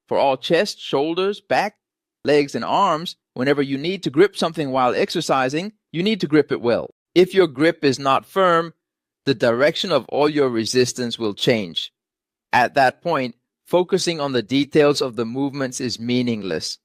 For all chest, shoulders, back, legs, and arms, whenever you need to grip something while exercising, you need to grip it well. If your grip is not firm, the direction of all your resistance will change. At that point, focusing on the details of the movements is meaningless.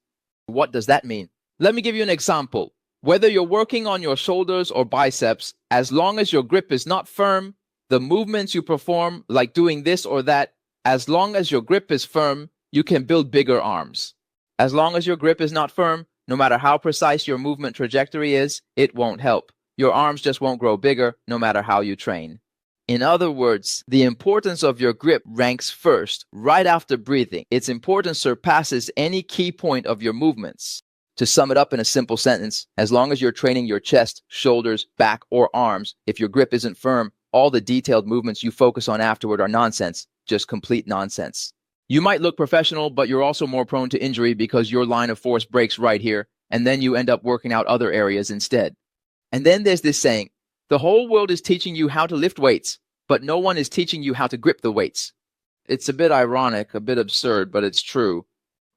What does that mean? Let me give you an example. Whether you're working on your shoulders or biceps, as long as your grip is not firm, the movements you perform, like doing this or that, as long as your grip is firm, you can build bigger arms. As long as your grip is not firm, no matter how precise your movement trajectory is, it won't help. Your arms just won't grow bigger, no matter how you train. In other words, the importance of your grip ranks first, right after breathing. Its importance surpasses any key point of your movements. To sum it up in a simple sentence, as long as you're training your chest, shoulders, back, or arms, if your grip isn't firm, all the detailed movements you focus on afterward are nonsense, just complete nonsense. You might look professional, but you're also more prone to injury because your line of force breaks right here, and then you end up working out other areas instead. And then there's this saying, the whole world is teaching you how to lift weights, but no one is teaching you how to grip the weights. It's a bit ironic, a bit absurd, but it's true.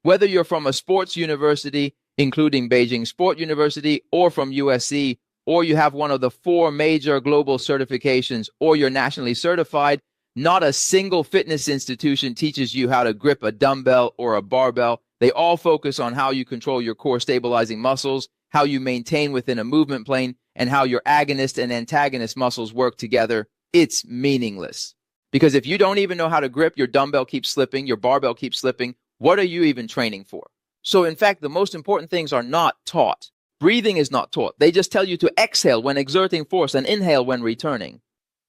Whether you're from a sports university, including Beijing Sport University, or from USC, or you have one of the 4 major global certifications, or you're nationally certified, not a single fitness institution teaches you how to grip a dumbbell or a barbell. They all focus on how you control your core stabilizing muscles, how you maintain within a movement plane, and how your agonist and antagonist muscles work together. It's meaningless. Because if you don't even know how to grip, your dumbbell keeps slipping, your barbell keeps slipping, what are you even training for? So in fact, the most important things are not taught. Breathing is not taught. They just tell you to exhale when exerting force and inhale when returning.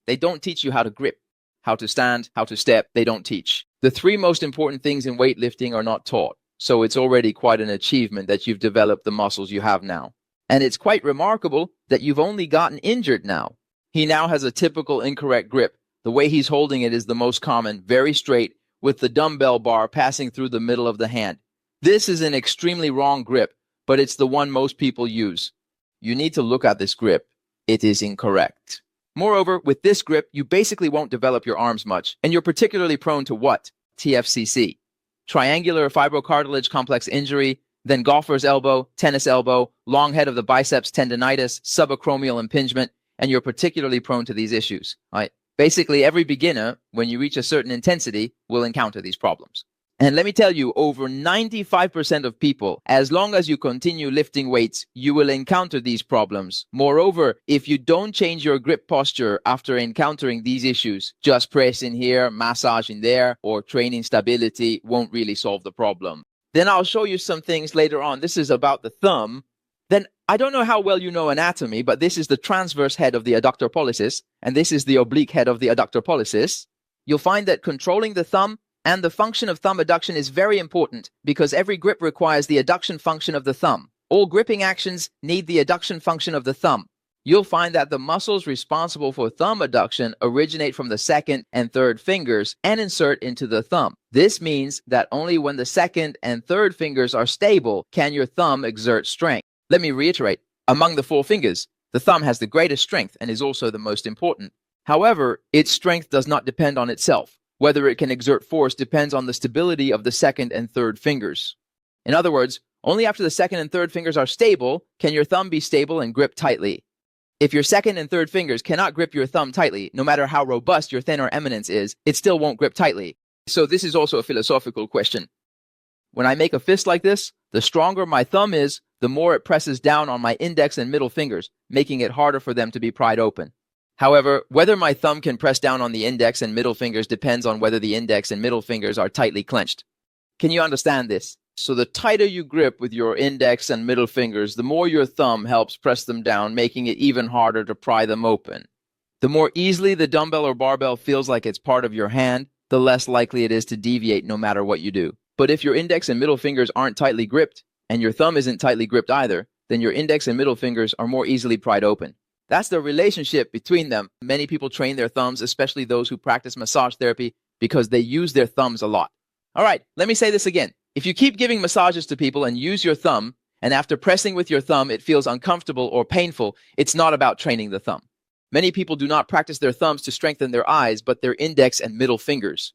They don't teach you how to grip, how to stand, how to step. They don't teach. The 3 most important things in weightlifting are not taught. So it's already quite an achievement that you've developed the muscles you have now. And it's quite remarkable that you've only gotten injured now. He now has a typical incorrect grip. The way he's holding it is the most common, very straight, with the dumbbell bar passing through the middle of the hand. This is an extremely wrong grip, but it's the one most people use. You need to look at this grip. It is incorrect. Moreover, with this grip, you basically won't develop your arms much, and you're particularly prone to what? TFCC. Triangular fibrocartilage complex injury, then golfer's elbow, tennis elbow, long head of the biceps tendonitis, subacromial impingement, and you're particularly prone to these issues. Right? Basically, every beginner, when you reach a certain intensity, will encounter these problems. And let me tell you, over 95% of people, as long as you continue lifting weights, you will encounter these problems. Moreover, if you don't change your grip posture after encountering these issues, just press in here, massage in there, or training stability won't really solve the problem. Then I'll show you some things later on. This is about the thumb. Then I don't know how well you know anatomy, but this is the transverse head of the adductor pollicis, and this is the oblique head of the adductor pollicis. You'll find that controlling the thumb and the function of thumb adduction is very important because every grip requires the adduction function of the thumb. All gripping actions need the adduction function of the thumb. You'll find that the muscles responsible for thumb adduction originate from the second and third fingers and insert into the thumb. This means that only when the second and third fingers are stable can your thumb exert strength. Let me reiterate, among the 4 fingers, the thumb has the greatest strength and is also the most important. However, its strength does not depend on itself. Whether it can exert force depends on the stability of the second and third fingers. In other words, only after the second and third fingers are stable can your thumb be stable and grip tightly. If your second and third fingers cannot grip your thumb tightly, no matter how robust your thinner eminence is, it still won't grip tightly. So this is also a philosophical question. When I make a fist like this, the stronger my thumb is, the more it presses down on my index and middle fingers, making it harder for them to be pried open. However, whether my thumb can press down on the index and middle fingers depends on whether the index and middle fingers are tightly clenched. Can you understand this? So the tighter you grip with your index and middle fingers, the more your thumb helps press them down, making it even harder to pry them open. The more easily the dumbbell or barbell feels like it's part of your hand, the less likely it is to deviate no matter what you do. But if your index and middle fingers aren't tightly gripped, and your thumb isn't tightly gripped either, then your index and middle fingers are more easily pried open. That's the relationship between them. Many people train their thumbs, especially those who practice massage therapy, because they use their thumbs a lot. All right, let me say this again. If you keep giving massages to people and use your thumb, and after pressing with your thumb it feels uncomfortable or painful, it's not about training the thumb. Many people do not practice their thumbs to strengthen their eyes, but their index and middle fingers.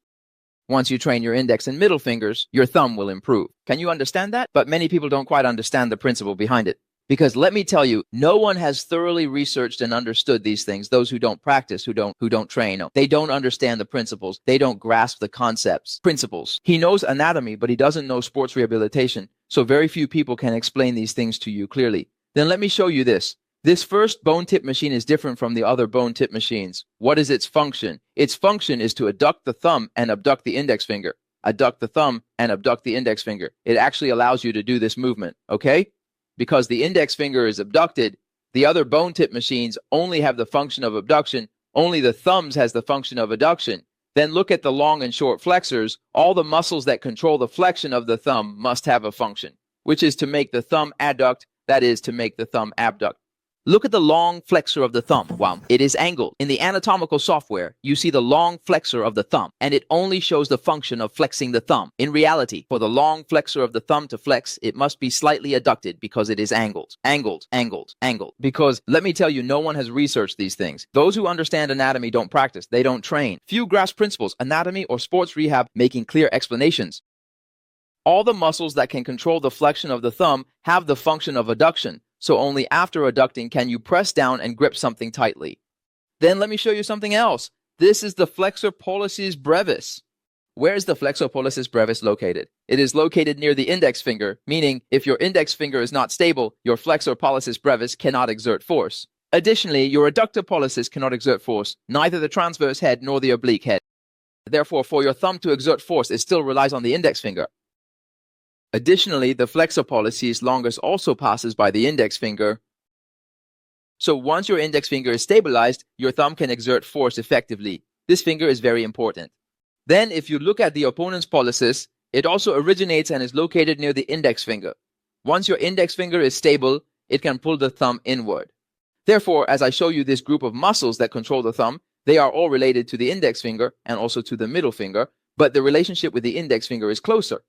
Once you train your index and middle fingers, your thumb will improve. Can you understand that? But many people don't quite understand the principle behind it. Because let me tell you, no one has thoroughly researched and understood these things. Those who don't practice, who don't train, they don't understand the principles. They don't grasp the concepts, principles. He knows anatomy, but he doesn't know sports rehabilitation. So very few people can explain these things to you clearly. Then let me show you this. This first bone tip machine is different from the other bone tip machines. What is its function? Its function is to adduct the thumb and abduct the index finger. Adduct the thumb and abduct the index finger. It actually allows you to do this movement, okay? Because the index finger is abducted, the other bone tip machines only have the function of abduction. Only the thumbs has the function of adduction. Then look at the long and short flexors. All the muscles that control the flexion of the thumb must have a function, which is to make the thumb adduct, that is, to make the thumb abduct. Look at the long flexor of the thumb. Wow, it is angled. In the anatomical software, you see the long flexor of the thumb, and it only shows the function of flexing the thumb. In reality, for the long flexor of the thumb to flex, it must be slightly adducted because it is angled. Angled, angled, angled. Because, let me tell you, no one has researched these things. Those who understand anatomy don't practice. They don't train. Few grasp principles, anatomy or sports rehab, making clear explanations. All the muscles that can control the flexion of the thumb have the function of adduction. So only after adducting can you press down and grip something tightly. Then let me show you something else. This is the flexor pollicis brevis. Where is the flexor pollicis brevis located? It is located near the index finger, meaning if your index finger is not stable, your flexor pollicis brevis cannot exert force. Additionally, your adductor pollicis cannot exert force, neither the transverse head nor the oblique head. Therefore, for your thumb to exert force, it still relies on the index finger. Additionally, the flexor pollicis longus also passes by the index finger. So once your index finger is stabilized, your thumb can exert force effectively. This finger is very important. Then, if you look at the opponent's pollicis, it also originates and is located near the index finger. Once your index finger is stable, it can pull the thumb inward. Therefore, as I show you this group of muscles that control the thumb, they are all related to the index finger and also to the middle finger, but the relationship with the index finger is closer.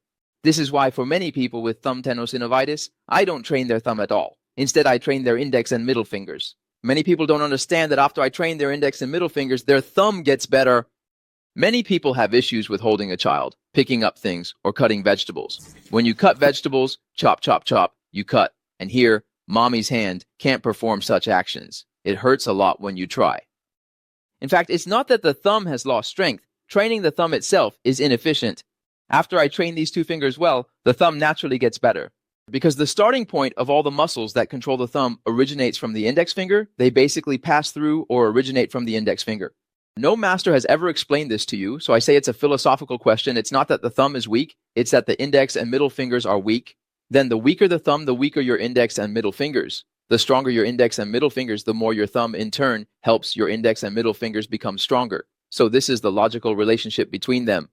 This is why for many people with thumb tenosynovitis, I don't train their thumb at all. Instead, I train their index and middle fingers. Many people don't understand that after I train their index and middle fingers, their thumb gets better. Many people have issues with holding a child, picking up things, or cutting vegetables. When you cut vegetables, chop, chop, chop, you cut. And here, mommy's hand can't perform such actions. It hurts a lot when you try. In fact, it's not that the thumb has lost strength. Training the thumb itself is inefficient. After I train these two fingers well, the thumb naturally gets better. Because the starting point of all the muscles that control the thumb originates from the index finger, they basically pass through or originate from the index finger. No master has ever explained this to you, so I say it's a philosophical question. It's not that the thumb is weak, it's that the index and middle fingers are weak. Then the weaker the thumb, the weaker your index and middle fingers. The stronger your index and middle fingers, the more your thumb in turn helps your index and middle fingers become stronger. So this is the logical relationship between them.